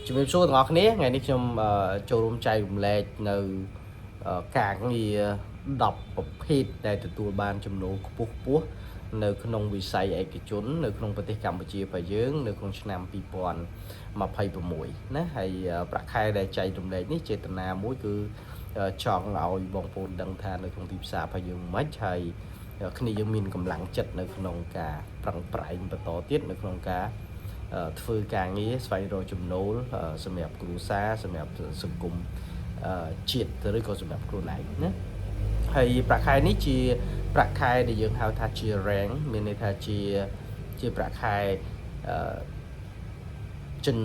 ជំរាបសួរទាំងអស់គ្នាថ្ងៃនេះខ្ញុំចូលរួមចែករំលែកនៅការងារ10ប្រភេទដែលទទួលបានចំណូលខ្ពស់នៅក្នុងវិស័យឯកជននៅក្នុងប្រទេសកម្ពុជារបស់យើងនៅក្នុងឆ្នាំ2026ណាហើយប្រាក់ខែដែលចែករំលែកនេះចេតនាមួយគឺចង់ឲ្យបងប្អូនដឹងថានៅក្នុងទីផ្សាររបស់យើងមិនហើយគ្នាយើងមានកម្លាំងចិត្តនៅក្នុងការប្រឹងប្រែងបន្តទៀតនៅក្នុងការធ្វើការងារស្វែងរកចំណូលសម្រាប់គ្រួសារសម្រាប់សង្គមជាតិឬក៏សម្រាប់ខ្លួនឯងណាហើយប្រាក់ខែនេះជាប្រាក់ខែដែលយើងហៅថាជា rank មានន័យថាជាប្រាក់ខែចិន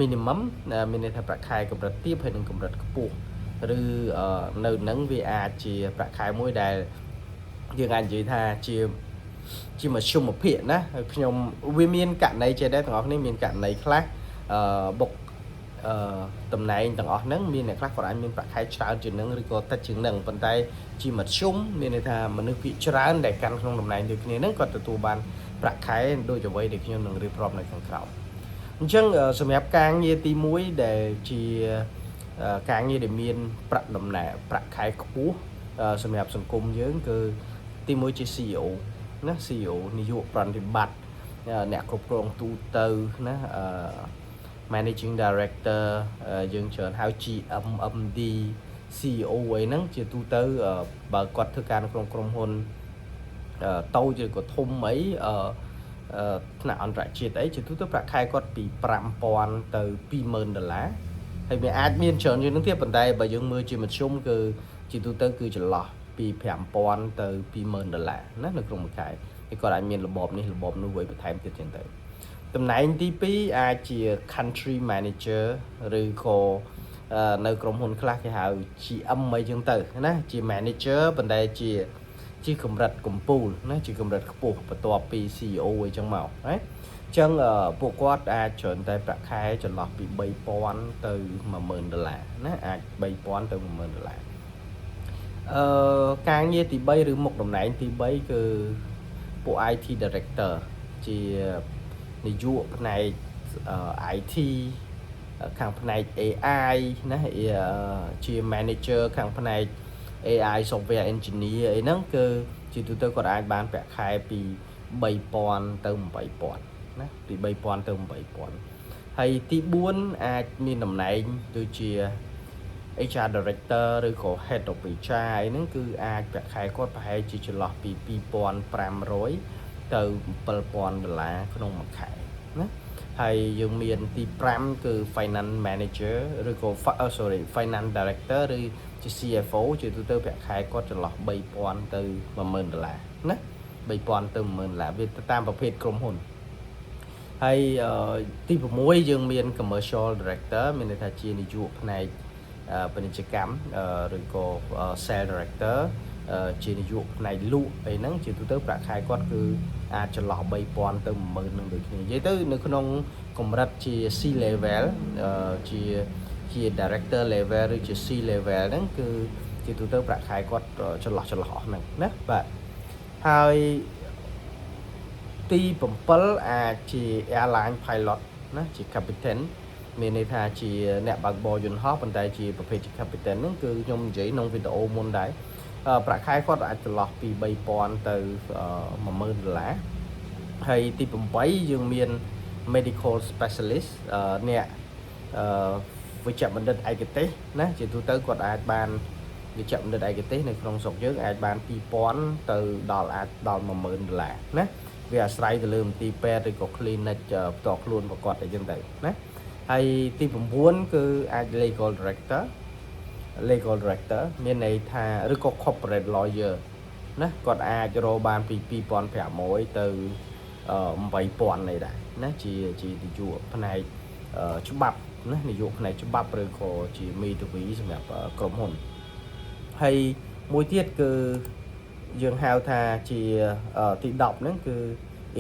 minimum មានន័យថាប្រាក់ខែកម្រិតទាបហើយនិងកម្រិតខ្ពស់ឬនៅនឹងវាអាចជាប្រាក់ខែមួយដែលយើងអាចនិយាយថាជាមធ្យមភាពណាខ្ញុំវាមានករណីចេះដែរទាំងអស់គ្នាមានករណីខ្លះបុកតំណែងទាំងអស់ហ្នឹងមានអ្នកខ្លះគាត់អាចមានប្រាក់ខែច្រើនជាងនឹងឬក៏តិចជាងនឹងប៉ុន្តែជាមធ្យមមានន័យថាមនុស្សភាគច្រើនដែលកាន់ក្នុងតំណែងដូចគ្នាហ្នឹងគាត់ទទួលបានប្រាក់ខែដូចអ្វីដែលខ្ញុំនឹងរៀបរាប់នៅខាងក្រោមអញ្ចឹងសម្រាប់ការងារទី1ដែលជាការងារដែលមានប្រាក់ខែខ្ពស់សម្រាប់សង្គមយើងគឺទី1ជា CEO ណា CEO នាយកប្រតិបត្តិអ្នកគ្រប់គ្រងទូទៅណា Managing Director យើងច្រើនហៅ GM MD CEO អីហ្នឹងជាទូទៅបើគាត់ធ្វើការនៅក្នុងក្រុមហ៊ុនតូចឬក៏ធំអីថ្នាក់អន្តរជាតិអីជាទូទៅប្រាក់ខែគាត់ពី$5,000ទៅ$20,000ហើយវាអាចមានច្រើនជាងនឹងទៀតប៉ុន្តែបើយើងមើលជាមធ្យមគឺជាទូទៅគឺចន្លោះពី$5,000ទៅ$20,000ណានៅក្នុងមួយខែហើយគាត់អាចមានរបបនេះរបបនោះឲ្យបន្ថែមទៀតចឹងទៅតំណែងទី2អាចជា country manager ឬក៏នៅក្រុមហ៊ុនខ្លះគេហៅ GM អីចឹងទៅណាជា manager ប៉ុន្តែជាកម្រិតកម្ពូលណាជាកម្រិតខ្ពស់បន្ទាប់ពី CEO អីចឹងមកណាអញ្ចឹងពួកគាត់អាចច្រើនតែប្រាក់ខែចន្លោះពី$3,000ទៅ$10,000ណាអាច$3,000ទៅ$10,000ការងារទី3ឬមុខតំណែងទី3គឺពួក IT director ជានាយកផ្នែក IT ខាងផ្នែក AI ណាជា manager ខាងផ្នែក AI software engineer អីហ្នឹងគឺជាទូទៅគាត់អាចបានប្រាក់ខែពី$3,000ទៅ$8,000ណាពី$3,000ទៅ$8,000ហើយទី4អាចមានតំណែងដូចជា HR director ឬក៏ head of HR អីហ្នឹងគឺអាចប្រាក់ខែគាត់ប្រហែលជាចន្លោះពី$2,500ទៅ$7,000ក្នុងមួយខែណាហើយយើងមានទី5គឺ finance manager ឬក៏ finance director ឬជា CFO ជាទូទៅប្រាក់ខែគាត់ចន្លោះ$3,000ទៅ$10,000ណា$3,000ទៅ$10,000វាទៅតាមប្រភេទក្រុមហ៊ុនហើយទី6យើងមាន commercial director មានន័យថាជានាយកផ្នែកពាណិជ្ជកម្មឬក៏ sales director ជានាយកផ្នែកលក់អីហ្នឹងជាទូទៅប្រាក់ខែគាត់គឺអាចចន្លោះ$3,000ទៅ$10,000នឹងដូចគ្នានិយាយទៅនៅក្នុងកម្រិតជា C level ជា director level ឬជា C level ហ្នឹងគឺជាទូទៅប្រាក់ខែគាត់ចន្លោះអស់ហ្នឹងណាបាទហើយទី7អាចជា airline pilot ណាជា captain មានន័យថាជាអ្នកបើកបរយន្តហោះប៉ុន្តែជាប្រភេទជា captain ហ្នឹងគឺខ្ញុំនិយាយក្នុងវីដេអូមុនដែរប្រាក់ខែគាត់អាចចន្លោះពី$3,000ទៅ$10,000ហើយទី8យើងមាន medical specialist អ្នកវេជ្ជបណ្ឌិតឯកទេសណាជាទូទៅគាត់អាចបានវិជ្ជបណ្ឌិតឯកទេសនៅក្នុងស្រុកយើងអាចបាន$2,000ទៅដល់$10,000ណាវាអាស្រ័យទៅលើមន្ទីរពេទ្យឬក៏ clinic ផ្ទាល់ខ្លួនរបស់គាត់អីចឹងទៅណាហើយទី9គឺអាច legal director មានន័យថាឬក៏ corporate lawyer ណាគាត់អាចរកបានពី$2,500ទៅ$8,000នេះដែរណាជានាយកផ្នែកច្បាប់ណានាយកផ្នែកច្បាប់ឬក៏ជាមេធាវីសម្រាប់ក្រុមហ៊ុនហើយមួយទៀតគឺយើងហៅថាជាទី10ហ្នឹងគឺ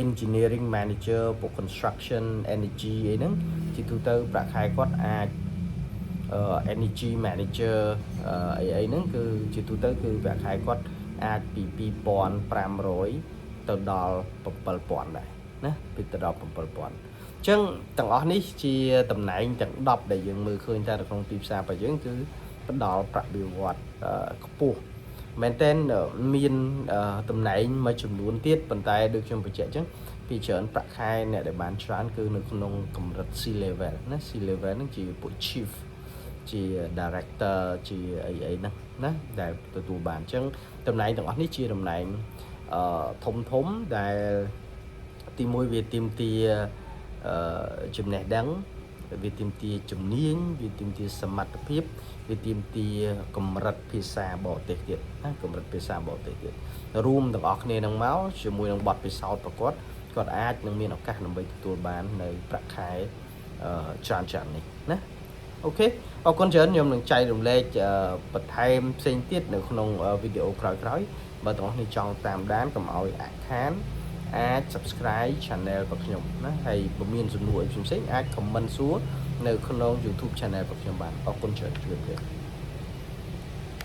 engineering manager ពួក construction energy អីហ្នឹងជាទូទៅប្រាក់ខែគាត់អាច energy manager អីហ្នឹងគឺជាទូទៅគឺប្រាក់ខែគាត់អាចពី$2,500ទៅដល់$7,000ដែរណាពីទៅដល់$7,000 ចឹងទាំងអស់នេះជាតំណែងទាំង10ដែលយើងមើលឃើញតែក្នុងទីផ្សាររបស់យើងគឺផ្ដល់ប្រាក់បៀវត្សខ្ពស់មែនតើមានតំណែងមួយចំនួនទៀតប៉ុន្តែដូចខ្ញុំបញ្ជាក់ចឹងពីច្រើនប្រាក់ខែអ្នកដែលបានច្រើនគឺនៅក្នុងកម្រិត C level ណា C level ហ្នឹងជាពួក chief ជា director ជាអីហ្នឹងណាដែលទទួលបានអញ្ចឹងតំណែងទាំងអស់នេះជាតំណែងធំដែលទីមួយវាទាមទារចំណេះដឹងវាទាមទារជំនាញវាទាមទារសមត្ថភាពវាទាមទារកម្រិតភាសាបរទេសទៀតណាកម្រិតភាសាបរទេសទៀតរួមទាំងអស់គ្នានឹងមកជាមួយនឹងបទពិសោធន៍ប្រកបគាត់អាចនឹងមានឱកាសដើម្បីទទួលបាននៅប្រាក់ខែច្រើននេះណាអូខេអរគុណច្រើនខ្ញុំនឹងចែករំលែកបន្ថែមផ្សេងទៀតនៅក្នុងវីដេអូក្រោយៗបើទាំងអស់គ្នាចង់តាមដានកុំឲ្យអាក់ខានអាច subscribe channel របស់ខ្ញុំណាហើយបើមានសំណួរអីផ្សេងៗអាច comment សួរនៅក្នុង YouTube channel របស់ខ្ញុំបានអរគុណច្រើនជម្រាបលា